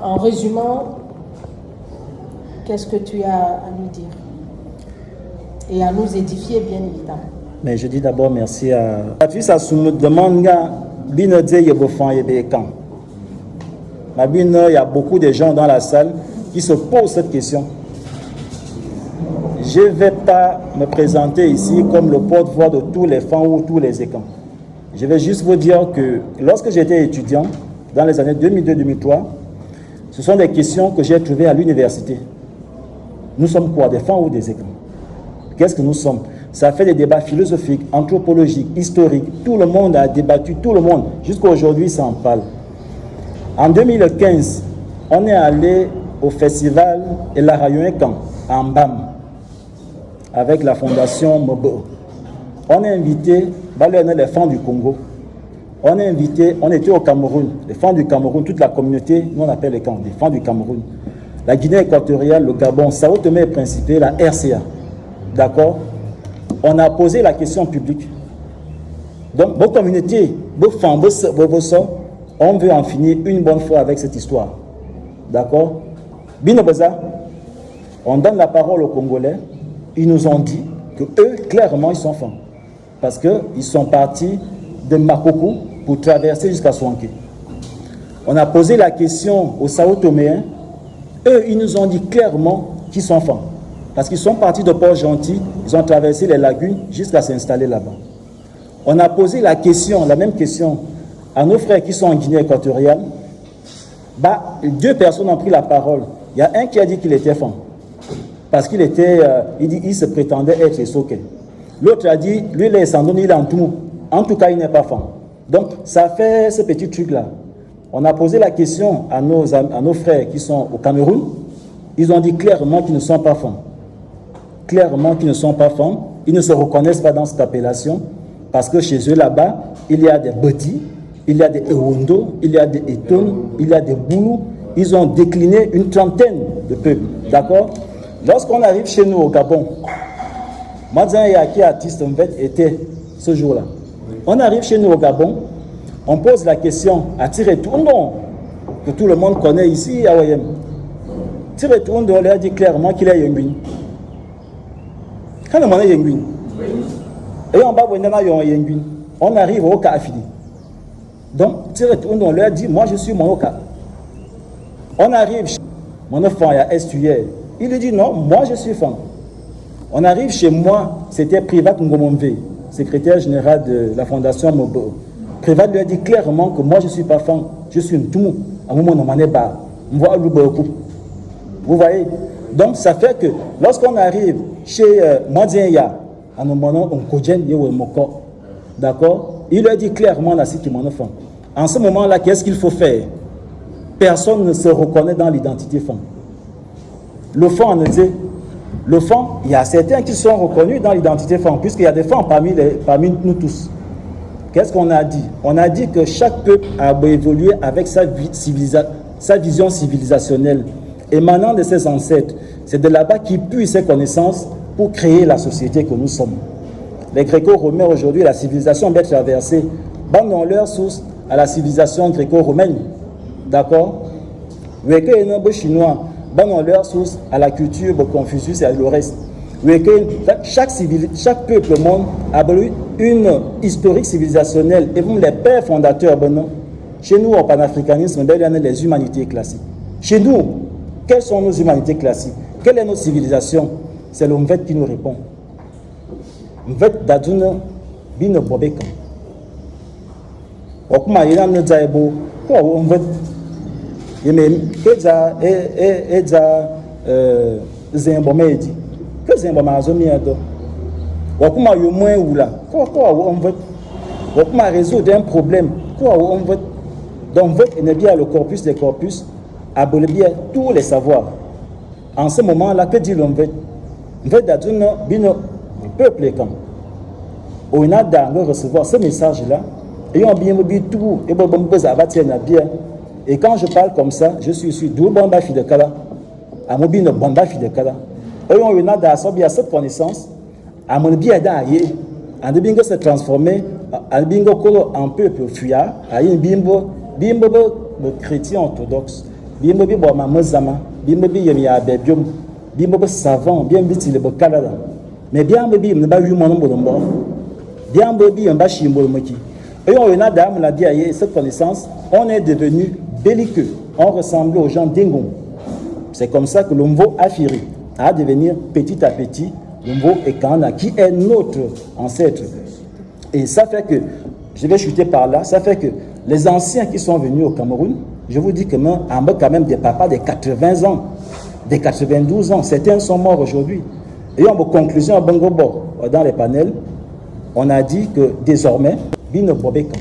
en résumant, qu'est-ce que tu as à nous dire? Et à nous édifier, bien évidemment. Mais je dis d'abord merci à... Ça me demande, il y a beaucoup de gens dans la salle qui se posent cette question. Je ne vais pas me présenter ici comme le porte-voix de tous les femmes ou tous les écans. Je vais juste vous dire que lorsque j'étais étudiant, dans les années 2002-2003, ce sont des questions que j'ai trouvées à l'université. Nous sommes quoi, des femmes ou des écans? Qu'est-ce que nous sommes? Ça fait des débats philosophiques, anthropologiques, historiques. Tout le monde a débattu, tout le monde. Jusqu'à aujourd'hui, ça en parle. En 2015, on est allé au festival Elarayonekan, en BAM, avec la fondation Mobo. On est invité, les femmes du Congo. On est invité, on était au Cameroun, les femmes du Cameroun, toute la communauté, nous on appelle les camps, les femmes du Cameroun. La Guinée équatoriale, le Gabon, Sao Tomé et Principe, la RCA. D'accord? On a posé la question publique. Donc, vos communautés, vos femmes, vos soeurs, on veut en finir une bonne fois avec cette histoire. D'accord? Binoboza, on donne la parole aux Congolais. Ils nous ont dit que eux, clairement, ils sont femmes. Parce qu'ils sont partis de Makoko pour traverser jusqu'à Swanké. On a posé la question aux Sao Toméens. Eux, ils nous ont dit clairement qu'ils sont femmes. Parce qu'ils sont partis de Port-Gentil, ils ont traversé les lagunes jusqu'à s'installer là-bas. On a posé la même question, à nos frères qui sont en Guinée équatoriale. Deux personnes ont pris la parole. Il y a un qui a dit qu'il était femme. Parce qu'il il se prétendait être Essoké. L'autre a dit, lui, il est Sandoni, il est en tout. En tout cas, il n'est pas femme. Donc, ça fait ce petit truc-là. On a posé la question à nos frères qui sont au Cameroun. Ils ont dit clairement qu'ils ne sont pas femmes. Clairement qu'ils ne sont pas femmes. Ils ne se reconnaissent pas dans cette appellation. Parce que chez eux, là-bas, il y a des Bodi, il y a des Ewondo, il y a des Eton, il y a des Boulou. Ils ont décliné une trentaine de peuples. D'accord? Lorsqu'on arrive chez nous au Gabon, Madzan Yaki, artiste en fait, était ce jour-là. On arrive chez nous au Gabon, on pose la question à Tiretoundon, que tout le monde connaît ici à Oyem. Tiretoundon lui a dit clairement qu'il est Yenguin. Quand on est Yenguin, et on va voir Yenguin, on arrive au Kafidi. Donc Tiretoundon lui a dit, moi je suis mon Oka. On arrive chez mon enfant, il y a estuaire. Il lui dit non, moi je suis femme. On arrive chez moi, c'était Privat Ngomomve, secrétaire général de la fondation Mobo. Privat lui a dit clairement que moi je ne suis pas femme, je suis une toumou. À un moment, on n'est pas. Vous voyez? Donc ça fait que lorsqu'on arrive chez Madienya, à un moment, on connaît Moko. D'accord? Il lui a dit clairement la cité mon enfant. En ce moment-là, qu'est-ce qu'il faut faire? Personne ne se reconnaît dans l'identité femme. Le fond en était. Le fond, il y a certains qui sont reconnus dans l'identité femme, puisqu'il y a des femmes parmi nous tous. Qu'est-ce qu'on a dit? On a dit que chaque peuple a évolué avec sa vision civilisationnelle, émanant de ses ancêtres. C'est de là-bas qu'il puise ses connaissances pour créer la société que nous sommes. Les Gréco-Romains aujourd'hui, la civilisation bien traversée, dans leur source à la civilisation gréco-romaine. D'accord? Les Chinois, dans leur source à la culture de Confucius et à le reste. Chaque peuple au monde a eu une historique civilisationnelle et vous les pères fondateurs. Chez nous, au panafricanisme, il y a les humanités classiques. Chez nous, quelles sont nos humanités classiques? Quelle est notre civilisation? C'est le Mvet qui nous répond. Mvet d'Aduna, Bino Bobeka. Okuma ina nzaibo, quoi Mvet? Yeme eza zembomedi. Que zemboma azomi ado. Okuma yomwe oula. Quoi Mvet? Okuma résoudre un problème. Quoi Mvet? Donc Mvet est bien le corpus des corpus, abole bien tous les savoirs. En ce moment-là, que dit l'Mvet? Mvet d'Aduna, Bino, peuple est comme. On a de recevoir ce message-là, et on bien tout, et bon, et quand je parle comme ça, je suis sûr, d'où bon bafi de Kala, à mon bien bon bafi de Kala. Et on a d'assobir cette connaissance, à mon bien d'ailleurs, à de bingo se transformer, à bingo en peuple fuyard, à une bimbo chrétien orthodoxe. bimbo bi bo ma zama bimbo bi yemi ya bebium bimbo bi savant bien bi tile bo kalala mais bien bi me ba yu mo no bo bien bi en ba shimbo moki et on a dame l'a dit hier cette connaissance on est devenu belliqueux on ressemblait aux gens d'Engon. C'est comme ça que l'Omvo a fini à devenir petit à petit l'Omvo et Kana qui est notre ancêtre. Et ça fait que, je vais chuter par là, ça fait que les anciens qui sont venus au Cameroun, je vous dis que on a quand même des papas de 80 ans, des 92 ans, certains sont morts aujourd'hui. Et en conclusion, à Bangobo, dans les panels, on a dit que désormais, Bino Bobékan,